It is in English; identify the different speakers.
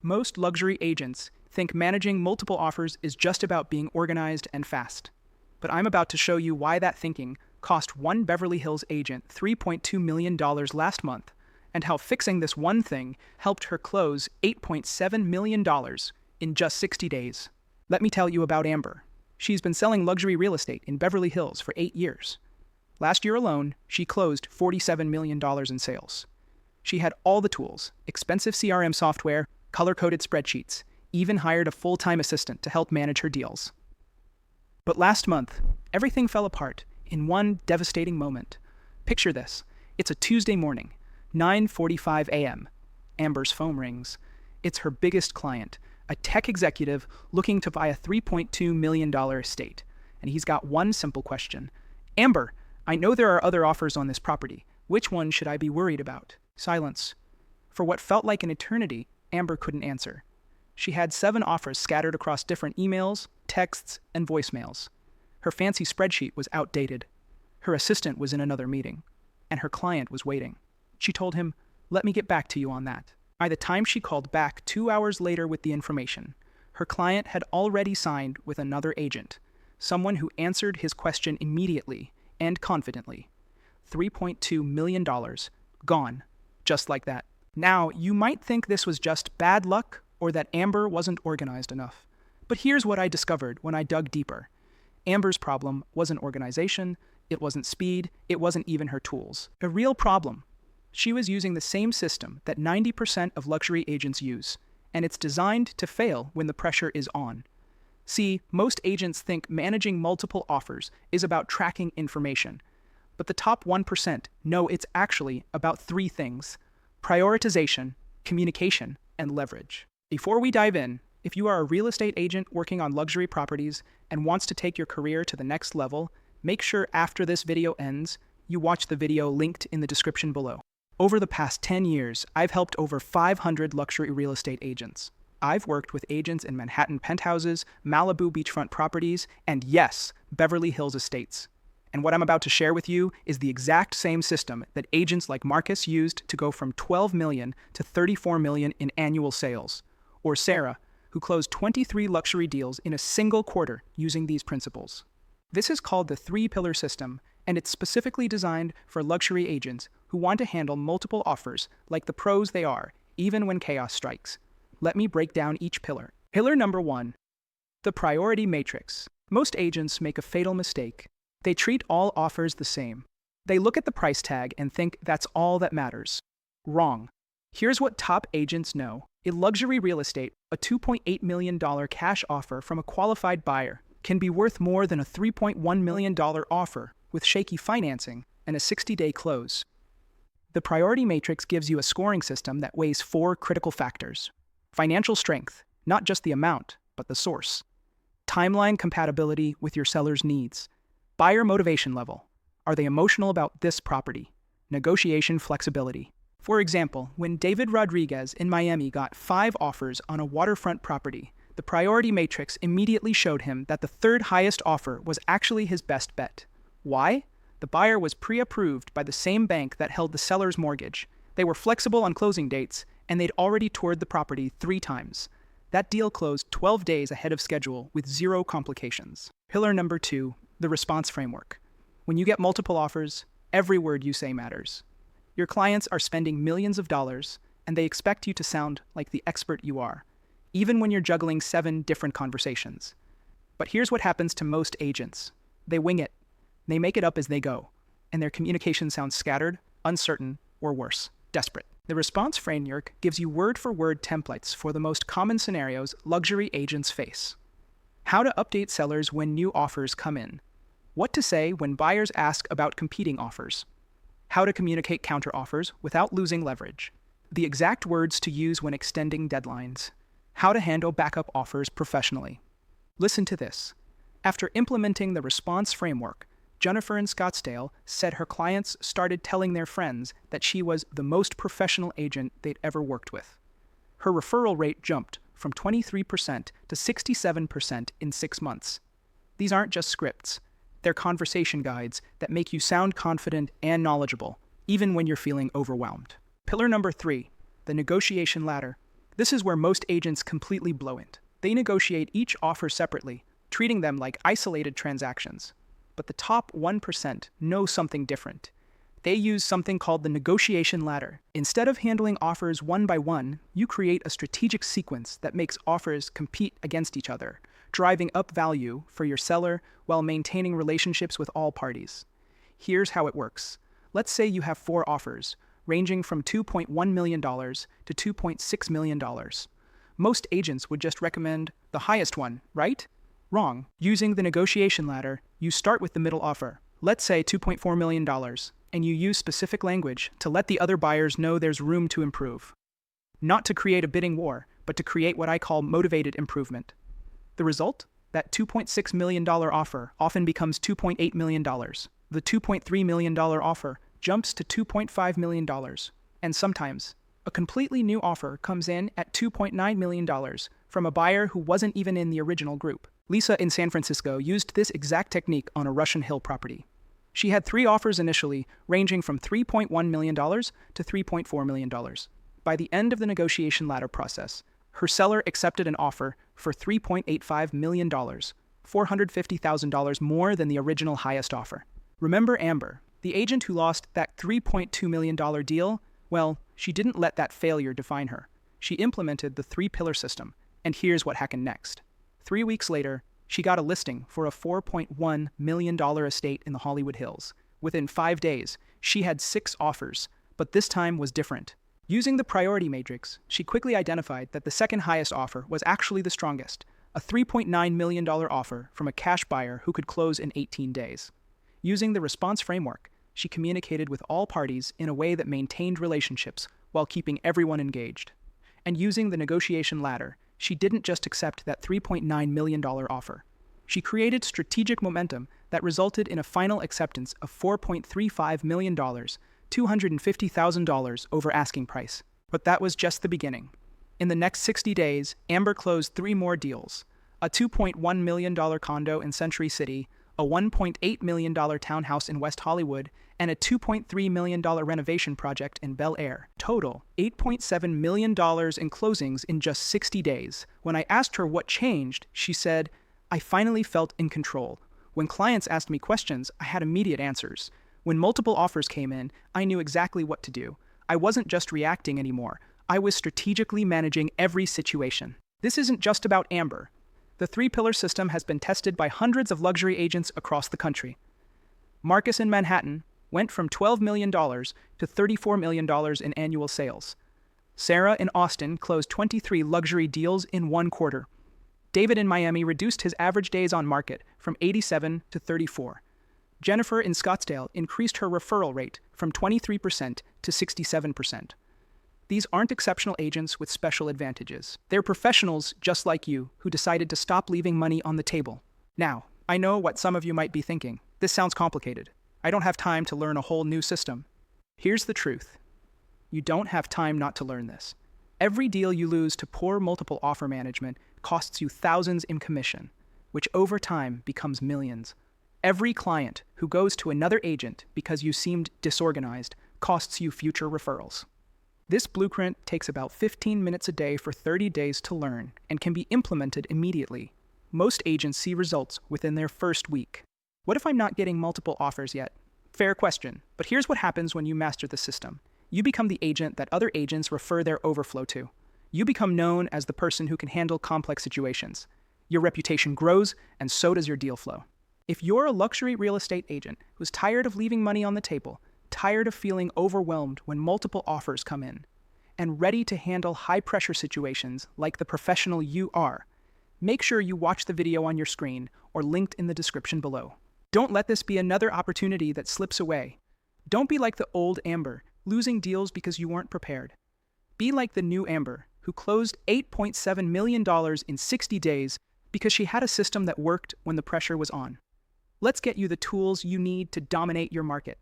Speaker 1: Most luxury agents think managing multiple offers is just about being organized and fast. But I'm about to show you why that thinking cost one Beverly Hills agent $3.2 million last month, and how fixing this one thing helped her close $8.7 million in just 60 days. Let me tell you about Amber. She's been selling luxury real estate in Beverly Hills for 8 years. Last year alone, she closed $47 million in sales. She had all the tools, expensive CRM software, color-coded spreadsheets, even hired a full-time assistant to help manage her deals. But last month, everything fell apart in one devastating moment. Picture this. It's a Tuesday morning, 9:45 a.m. Amber's phone rings. It's her biggest client, a tech executive looking to buy a $3.2 million estate. And he's got one simple question. Amber, I know there are other offers on this property. Which one should I be worried about? Silence. For what felt like an eternity, Amber couldn't answer. She had 7 offers scattered across different emails, texts, and voicemails. Her fancy spreadsheet was outdated. Her assistant was in another meeting, and her client was waiting. She told him, "Let me get back to you on that." By the time she called back 2 hours later with the information, her client had already signed with another agent, someone who answered his question immediately and confidently. $3.2 million, gone, just like that. Now, you might think this was just bad luck or that Amber wasn't organized enough. But here's what I discovered when I dug deeper. Amber's problem wasn't organization, it wasn't speed, it wasn't even her tools. A real problem. She was using the same system that 90% of luxury agents use, and it's designed to fail when the pressure is on. See, most agents think managing multiple offers is about tracking information, but the top 1% know it's actually about 3 things: prioritization, communication, and leverage. Before we dive in, if you are a real estate agent working on luxury properties and wants to take your career to the next level, make sure after this video ends, you watch the video linked in the description below. Over the past 10 years, I've helped over 500 luxury real estate agents. I've worked with agents in Manhattan penthouses, Malibu beachfront properties, and yes, Beverly Hills estates. And what I'm about to share with you is the exact same system that agents like Marcus used to go from $12 million to $34 million in annual sales. Or Sarah, who closed 23 luxury deals in a single quarter using these principles. This is called the 3-pillar system, and it's specifically designed for luxury agents who want to handle multiple offers like the pros they are, even when chaos strikes. Let me break down each pillar. Pillar number 1, the priority matrix. Most agents make a fatal mistake. They treat all offers the same. They look at the price tag and think that's all that matters. Wrong. Here's what top agents know. In luxury real estate, a $2.8 million cash offer from a qualified buyer can be worth more than a $3.1 million offer with shaky financing and a 60-day close. The priority matrix gives you a scoring system that weighs 4 critical factors. Financial strength, not just the amount, but the source. Timeline compatibility with your seller's needs. Buyer motivation level. Are they emotional about this property? Negotiation flexibility. For example, when David Rodriguez in Miami got 5 offers on a waterfront property, the priority matrix immediately showed him that the 3rd highest offer was actually his best bet. Why? The buyer was pre-approved by the same bank that held the seller's mortgage. They were flexible on closing dates, and they'd already toured the property 3 times. That deal closed 12 days ahead of schedule with 0 complications. Pillar number 2, the response framework. When you get multiple offers, every word you say matters. Your clients are spending millions of dollars, and they expect you to sound like the expert you are, even when you're juggling 7 different conversations. But here's what happens to most agents. They wing it. They make it up as they go, and their communication sounds scattered, uncertain, or worse, desperate. The response framework gives you word-for-word templates for the most common scenarios luxury agents face. How to update sellers when new offers come in. What to say when buyers ask about competing offers. How to communicate counteroffers without losing leverage. The exact words to use when extending deadlines. How to handle backup offers professionally. Listen to this. After implementing the response framework, Jennifer in Scottsdale said her clients started telling their friends that she was the most professional agent they'd ever worked with. Her referral rate jumped from 23% to 67% in 6 months. These aren't just scripts. They're conversation guides that make you sound confident and knowledgeable, even when you're feeling overwhelmed. Pillar number 3, the negotiation ladder. This is where most agents completely blow it. They negotiate each offer separately, treating them like isolated transactions. But the top 1% know something different. They use something called the negotiation ladder. Instead of handling offers one by one, you create a strategic sequence that makes offers compete against each other, driving up value for your seller while maintaining relationships with all parties. Here's how it works. Let's say you have 4 offers, ranging from $2.1 million to $2.6 million. Most agents would just recommend the highest one, right? Wrong. Using the negotiation ladder, you start with the middle offer, let's say $2.4 million, and you use specific language to let the other buyers know there's room to improve. Not to create a bidding war, but to create what I call motivated improvement. The result? That $2.6 million offer often becomes $2.8 million. The $2.3 million offer jumps to $2.5 million. And sometimes, a completely new offer comes in at $2.9 million from a buyer who wasn't even in the original group. Lisa in San Francisco used this exact technique on a Russian Hill property. She had 3 offers initially, ranging from $3.1 million to $3.4 million. By the end of the negotiation ladder process, her seller accepted an offer for $3.85 million, $450,000 more than the original highest offer. Remember Amber, the agent who lost that $3.2 million deal? Well, she didn't let that failure define her. She implemented the 3-pillar system, and here's what happened next. 3 weeks later, she got a listing for a $4.1 million estate in the Hollywood Hills. Within 5 days, she had 6 offers, but this time was different. Using the priority matrix, she quickly identified that the second highest offer was actually the strongest, a $3.9 million offer from a cash buyer who could close in 18 days. Using the response framework, she communicated with all parties in a way that maintained relationships while keeping everyone engaged. And using the negotiation ladder, she didn't just accept that $3.9 million offer. She created strategic momentum that resulted in a final acceptance of $4.35 million, $250,000 over asking price. But that was just the beginning. In the next 60 days, Amber closed 3 more deals: a $2.1 million condo in Century City, a $1.8 million townhouse in West Hollywood, and a $2.3 million renovation project in Bel Air. Total, $8.7 million in closings in just 60 days. When I asked her what changed, she said, "I finally felt in control. When clients asked me questions, I had immediate answers. When multiple offers came in, I knew exactly what to do. I wasn't just reacting anymore. I was strategically managing every situation." This isn't just about Amber. The 3-pillar system has been tested by hundreds of luxury agents across the country. Marcus in Manhattan went from $12 million to $34 million in annual sales. Sarah in Austin closed 23 luxury deals in 1 quarter. David in Miami reduced his average days on market from 87 to 34. Jennifer in Scottsdale increased her referral rate from 23% to 67%. These aren't exceptional agents with special advantages. They're professionals just like you who decided to stop leaving money on the table. Now, I know what some of you might be thinking. This sounds complicated. I don't have time to learn a whole new system. Here's the truth. You don't have time not to learn this. Every deal you lose to poor multiple offer management costs you thousands in commission, which over time becomes millions. Every client who goes to another agent because you seemed disorganized costs you future referrals. This blueprint takes about 15 minutes a day for 30 days to learn and can be implemented immediately. Most agents see results within their first week. What if I'm not getting multiple offers yet? Fair question, but here's what happens when you master the system. You become the agent that other agents refer their overflow to. You become known as the person who can handle complex situations. Your reputation grows, and so does your deal flow. If you're a luxury real estate agent who's tired of leaving money on the table, tired of feeling overwhelmed when multiple offers come in, and ready to handle high-pressure situations like the professional you are, make sure you watch the video on your screen or linked in the description below. Don't let this be another opportunity that slips away. Don't be like the old Amber, losing deals because you weren't prepared. Be like the new Amber, who closed $8.7 million in 60 days because she had a system that worked when the pressure was on. Let's get you the tools you need to dominate your market.